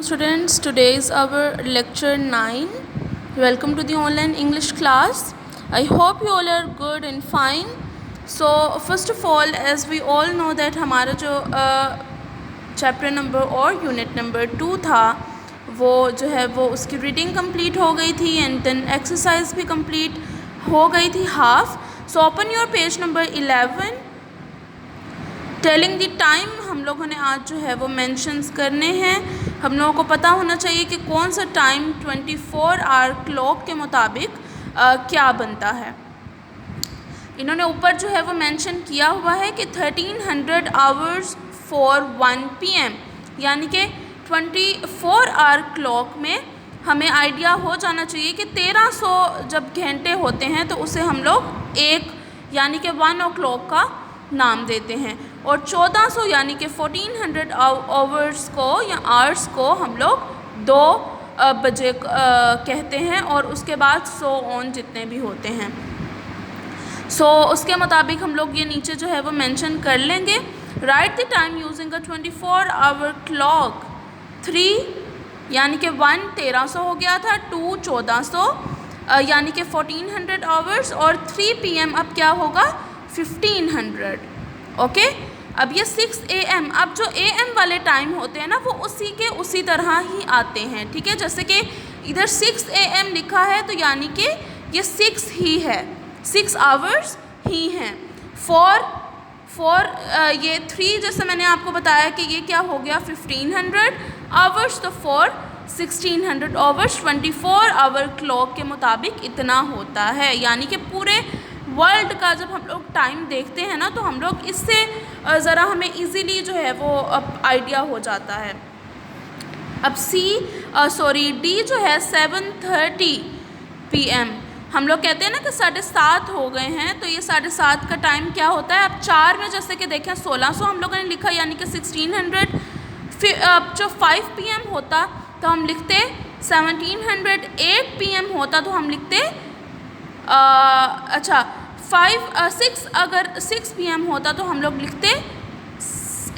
Students, today is our lecture 9. Welcome to the online English class. I hope you all are good and fine. So first of all, as we all know that हमारा जो chapter number और unit number 2 था वो जो है वो उसकी reading complete हो गई थी एंड देन एक्सरसाइज भी कंप्लीट हो गई थी half. So open your page number 11. Telling the time हम लोगों ने आज जो है वो मेंशंस करने हैं. हम लोगों को पता होना चाहिए कि कौन सा टाइम 24 आवर क्लॉक के मुताबिक क्या बनता है. इन्होंने ऊपर जो है वो मेंशन किया हुआ है कि 1300 आवर्स फॉर 1 PM, यानी कि 24 आवर क्लॉक में हमें आइडिया हो जाना चाहिए कि 1300 जब घंटे होते हैं तो उसे हम लोग एक यानी कि 1 o'clock का नाम देते हैं और 1400 यानी कि 1400 आवर्स को या आवर्स को हम लोग 2 बजे कहते हैं और उसके बाद 100 ऑन जितने भी होते हैं. सो उसके मुताबिक हम लोग ये नीचे जो है वो मेंशन कर लेंगे. Right the time using a 24 hour clock. 3 यानी कि 1 1300 हो गया था, 2 1400 यानी कि 1400 आवर्स और 3 PM अब क्या होगा 1500. ओके. अब ये 6 AM, अब जो AM वाले टाइम होते हैं ना वो उसी तरह ही आते हैं. ठीक है, जैसे कि इधर 6 AM लिखा है तो यानी कि ये 6 ही है, 6 आवर्स ही हैं. फॉर ये 3 जैसे मैंने आपको बताया कि ये क्या हो गया 1500 आवर्स, तो फॉर 1600 आवर्स 24 आवर क्लॉक के मुताबिक इतना होता है. यानी कि पूरे वर्ल्ड का जब हम लोग टाइम देखते हैं ना तो हम लोग इससे ज़रा हमें इजीली जो है वो आइडिया हो जाता है. अब डी जो है 7:30 PM. हम लोग कहते हैं ना कि 7:30 हो गए हैं तो ये 7:30 का टाइम क्या होता है. अब 4 में जैसे कि देखें 1600 हम लोगों ने लिखा यानी कि 1600. फिर अब जो 5 PM होता तो हम लिखते 1700. 8 PM होता तो हम लिखते 6 अगर 6 PM होता तो हम लोग लिखते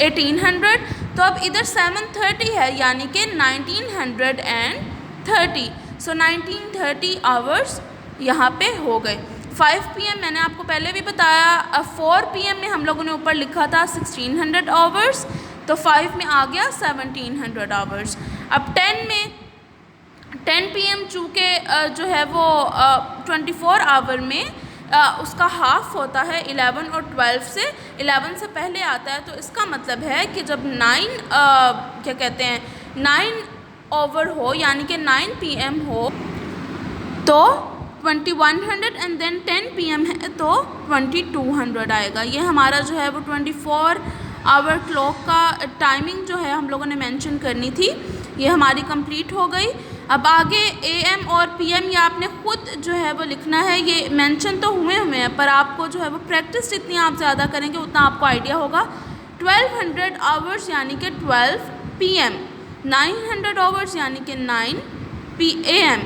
1800. तो अब इधर 7:30 है यानी कि 1930. सो 1930 आवर्स यहाँ पे हो गए. 5 PM मैंने आपको पहले भी बताया. 4 PM में हम लोगों ने ऊपर लिखा था 1600 आवर्स तो 5 में आ गया 1700 आवर्स. अब 10 PM चूँकि जो है वो 24 आवर में उसका हाफ होता है 11 और 12 से. 11 से पहले आता है तो इसका मतलब है कि जब 9 ओवर हो यानी कि 9 PM हो तो 2100 एंड देन 10 PM है तो 2200 आएगा. ये हमारा जो है वो 24 आवर क्लॉक का टाइमिंग जो है हम लोगों ने मेंशन करनी थी ये हमारी कंप्लीट हो गई. अब आगे AM और PM ये आपने खुद जो है वो लिखना है. ये मेंशन तो हुए हैं पर आपको जो है वो प्रैक्टिस जितनी आप ज़्यादा करेंगे उतना आपको आइडिया होगा. 1200 आवर्स यानी कि 12 PM. 900 आवर्स यानी कि 9 AM.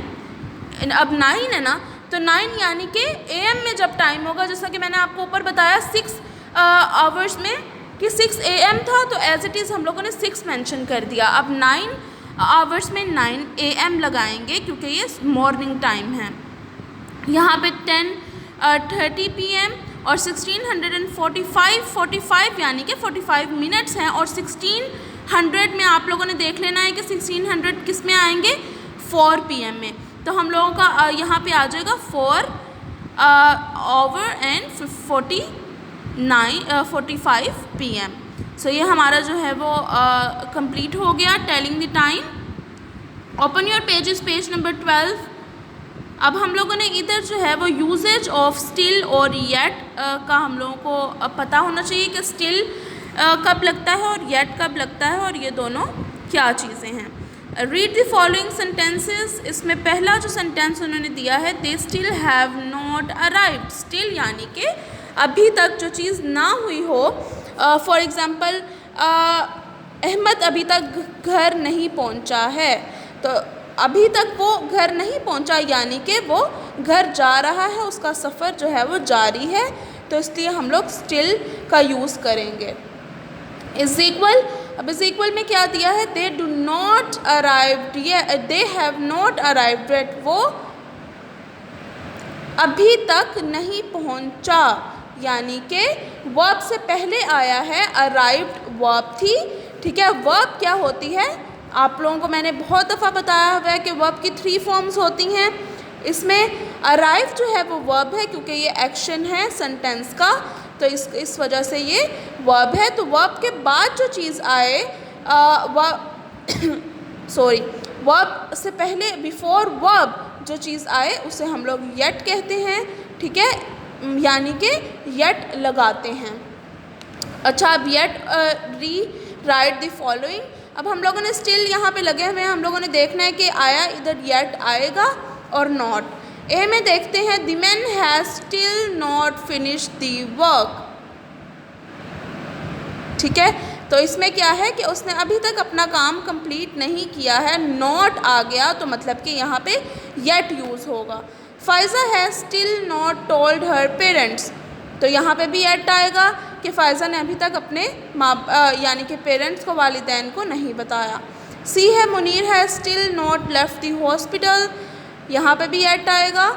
अब 9 है ना तो 9 यानी कि AM में जब टाइम होगा जैसा कि मैंने आपको ऊपर बताया 6 आवर्स में कि 6 AM था तो एज इट इज़ हम लोगों ने 6 मेंशन कर दिया. अब 9 आवर्स में 9 AM लगाएंगे क्योंकि ये मॉर्निंग टाइम है. यहाँ पे 10:30 PM और 1645 यानी कि 45 मिनट्स हैं और 1600 में आप लोगों ने देख लेना है कि 1600 किस में आएंगे 4 PM में. तो हम लोगों का यहाँ पे आ जाएगा 4 आवर एंड 45 PM. सो ये हमारा जो है वो कंप्लीट हो गया. Telling the time. Open your pages, page number 12. अब हम लोगों ने इधर जो है वो यूजेज ऑफ स्टिल और येट का हम लोगों को पता होना चाहिए कि स्टिल कब लगता है और येट कब लगता है और ये दोनों क्या चीज़ें हैं. Read the following sentences. इसमें पहला जो सेंटेंस उन्होंने दिया है they still have not arrived. Still यानी कि अभी तक जो चीज़ ना हुई हो. फॉर एग्ज़ाम्पल अहमद अभी तक घर नहीं पहुंचा है तो अभी तक वो घर नहीं पहुंचा यानी कि वो घर जा रहा है, उसका सफ़र जो है वो जारी है तो इसलिए हम लोग स्टिल का यूज़ करेंगे. इज इक्वल अब इस इक्वल में क्या दिया है, दे डू नॉट अराइव्ड, ये they have not arrived at, वो अभी तक नहीं पहुंचा, यानी कि वर्ब से पहले आया है, अराइव्ड वर्ब थी, ठीक है। वर्ब क्या होती है, आप लोगों को मैंने बहुत दफ़ा बताया हुआ है कि वर्ब की 3 फॉर्म्स होती हैं। इसमें अराइव जो है वो वर्ब है, क्योंकि ये एक्शन है सेंटेंस का, तो इस वजह से ये वर्ब है। तो वर्ब के बाद जो चीज़ आए, वर्ब से पहले बिफोर वर्ब जो चीज़ आए उसे हम लोग येट कहते हैं, ठीक है, यानी कि येट लगाते हैं। अच्छा, अब येट री राइट द फॉलोइंग। अब हम लोगों ने स्टिल यहाँ पे लगे हुए हैं, हम लोगों ने देखना है कि आया इधर येट आएगा और नॉट। ए में देखते हैं, the man has still not finished the work, ठीक है। तो इसमें क्या है कि उसने अभी तक अपना काम कंप्लीट नहीं किया है, नॉट आ गया तो मतलब कि यहाँ पे येट यूज़ होगा। Faiza has still not told her parents, तो यहाँ पे भी येट आएगा कि फ़ाइज़ा ने अभी तक अपने यानी कि पेरेंट्स को, वालिदैन को नहीं बताया। सी है, Munir has still not left the hospital, यहाँ पे भी येट आएगा।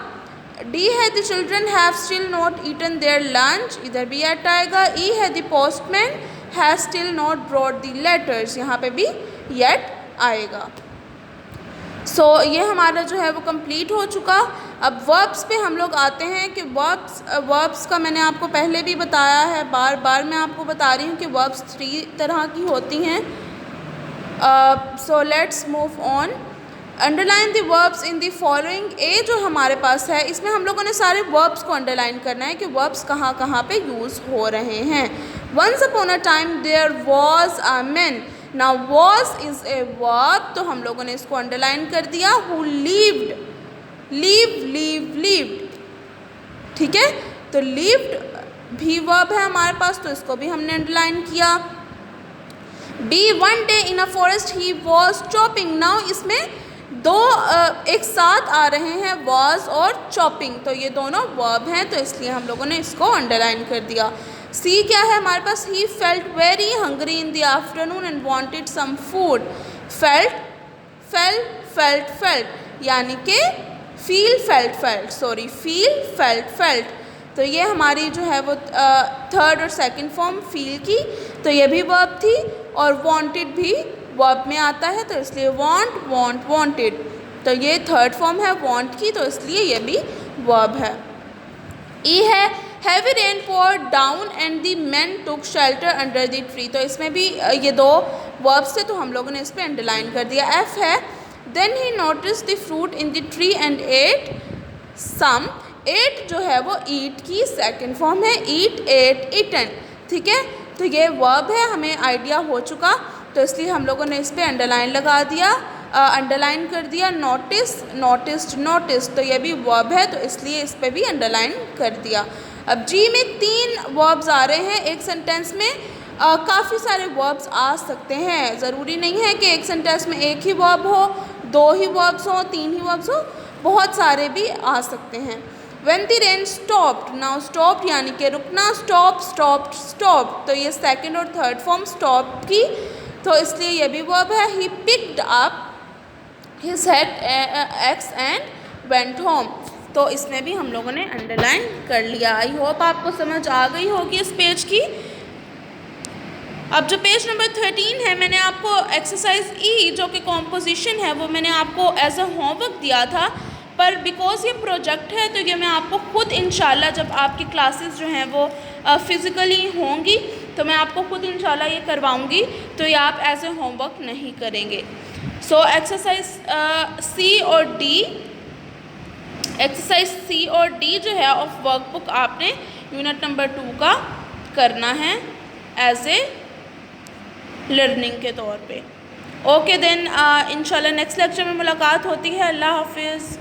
डी है, the children have still not eaten their lunch, इधर भी येट आएगा। ई है, the postman has still not brought the letters, यहाँ पे भी येट आएगा। सो ये हमारा जो है वो कंप्लीट हो चुका। अब वर्ब्स पे हम लोग आते हैं कि वर्ब्स का मैंने आपको पहले भी बताया है, बार बार मैं आपको बता रही हूँ कि वर्ब्स 3 तरह की होती हैं। So let's move on. Underline the verbs in the following. A जो हमारे पास है, इसमें हम लोगों ने सारे वर्ब्स को अंडरलाइन करना है कि वर्ब्स कहाँ कहाँ पे यूज़ हो रहे हैं। Once upon a time there was a man. Now was is a verb, तो हम लोगों ने इसको अंडरलाइन कर दिया। हु लीव्ड, लीव्ड, ठीक है। तो लीव्ड भी वर्ब है हमारे पास, तो इसको भी हमने अंडरलाइन किया। B, one day in a forest he was chopping. Now इसमें दो एक साथ आ रहे हैं, वॉज और चॉपिंग, तो ये दोनों वर्ब हैं, तो इसलिए हम लोगों ने इसको अंडरलाइन कर दिया। सी क्या है हमारे पास, he felt very hungry in the afternoon and wanted some food. Felt यानी कि फील फेल्ट। तो ये हमारी जो है वो थर्ड और सेकंड फॉर्म फील की, तो ये भी वर्ब थी, और वांटेड भी वर्ब में आता है, तो इसलिए वांटेड, तो ये थर्ड फॉर्म है वांट की, तो इसलिए ये भी वर्ब है। ई है, heavy rain poured down and the man took shelter under the tree, तो इसमें भी ये 2 वर्ब्स थे, तो हम लोगों ने इस पर अंडरलाइन कर दिया। एफ है, then he notice the fruit in the tree and ate some. Ate जो है वो ईट की सेकंड फॉर्म है, ईट, एट, ईटन, ठीक है। तो ये वर्ब है, हमें आइडिया हो चुका, तो इसलिए हम लोगों ने इस पर अंडरलाइन लगा दिया, अंडरलाइन कर दिया। नोटिस, तो ये भी वर्ब है, तो इसलिए इस पर भी अंडरलाइन कर दिया। अब जी में 3 वर्ब्स आ रहे हैं एक सेंटेंस में। काफ़ी सारे वर्ब्स आ सकते हैं, ज़रूरी नहीं है कि एक सेंटेंस में एक ही वर्ब हो, 2 ही वर्ब्स हो, 3 ही वर्ब्स हो, बहुत सारे भी आ सकते हैं। When the rain stopped, now stopped यानी कि रुकना, stopped, तो ये सेकंड और थर्ड फॉर्म स्टॉप की, तो इसलिए ये भी वर्ब है। He picked up his axe and went home, तो इसमें भी हम लोगों ने अंडरलाइन कर लिया। आई होप आपको समझ आ गई होगी इस पेज की। अब जो पेज नंबर 13 है, मैंने आपको एक्सरसाइज ई जो कि कॉम्पोजिशन है वो मैंने आपको एज अ होमवर्क दिया था, पर बिकॉज़ ये प्रोजेक्ट है तो ये मैं आपको खुद इंशाल्लाह जब आपकी क्लासेस जो हैं वो फ़िज़िकली होंगी तो मैं आपको खुद इंशाल्लाह ये करवाऊँगी, तो ये आप एज ए होमवर्क नहीं करेंगे। सो एक्सरसाइज सी और डी जो है ऑफ वर्कबुक आपने यूनिट नंबर 2 का करना है एज ए लर्निंग के तौर पे। ओके देन इंशाल्लाह नेक्स्ट लेक्चर में मुलाकात होती है। अल्लाह हाफिज़।